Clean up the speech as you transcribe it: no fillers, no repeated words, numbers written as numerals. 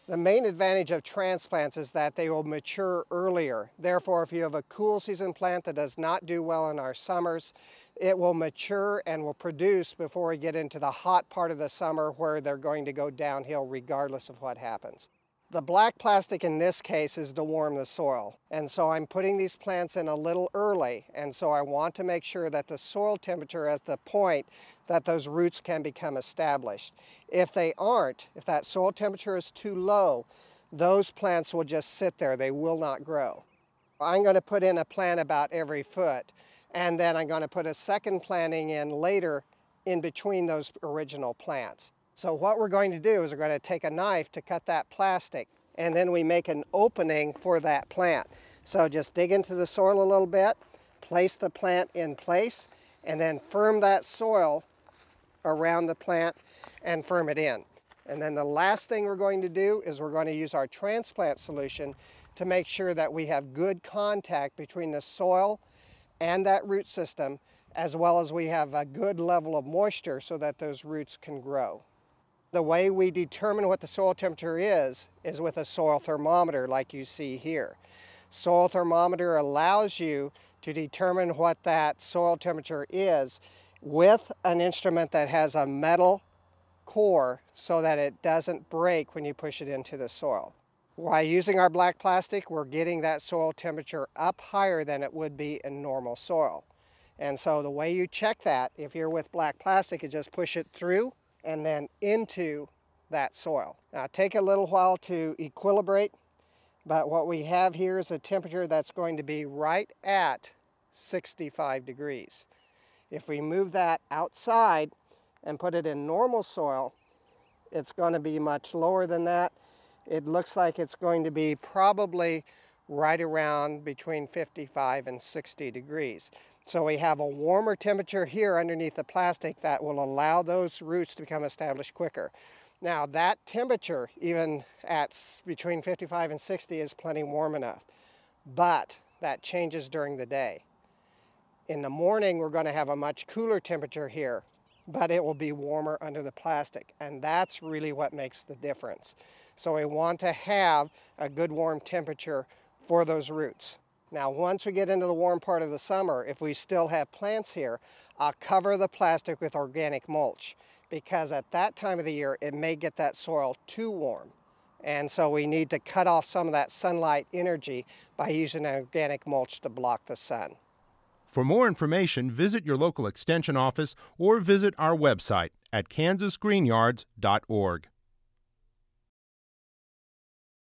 The main advantage of transplants is that they will mature earlier. Therefore, if you have a cool season plant that does not do well in our summers, it will mature and will produce before we get into the hot part of the summer where they're going to go downhill regardless of what happens. The black plastic in this case is to warm the soil, and so I'm putting these plants in a little early, and so I want to make sure that the soil temperature is the point that those roots can become established. If they aren't, if that soil temperature is too low, those plants will just sit there. They will not grow. I'm going to put in a plant about every foot, and then I'm going to put a second planting in later in between those original plants. So what we're going to do is we're going to take a knife to cut that plastic, and then we make an opening for that plant. So just dig into the soil a little bit, place the plant in place, and then firm that soil around the plant and firm it in. And then the last thing we're going to do is we're going to use our transplant solution to make sure that we have good contact between the soil and that root system, as well as we have a good level of moisture so that those roots can grow. The way we determine what the soil temperature is with a soil thermometer like you see here. Soil thermometer allows you to determine what that soil temperature is with an instrument that has a metal core so that it doesn't break when you push it into the soil. By using our black plastic, we're getting that soil temperature up higher than it would be in normal soil. And so the way you check that, if you're with black plastic, is just push it through and then into that soil. Now take a little while to equilibrate, but what we have here is a temperature that's going to be right at 65 degrees. If we move that outside and put it in normal soil, it's going to be much lower than that. It looks like it's going to be probably right around between 55 and 60 degrees. So we have a warmer temperature here underneath the plastic that will allow those roots to become established quicker. Now that temperature, even at between 55 and 60, is plenty warm enough, but that changes during the day. In the morning, we're going to have a much cooler temperature here, but it will be warmer under the plastic, and that's really what makes the difference. So we want to have a good warm temperature for those roots. Now, once we get into the warm part of the summer, if we still have plants here, I'll cover the plastic with organic mulch, because at that time of the year, it may get that soil too warm. And so we need to cut off some of that sunlight energy by using organic mulch to block the sun. For more information, visit your local extension office or visit our website at kansasgreenyards.org.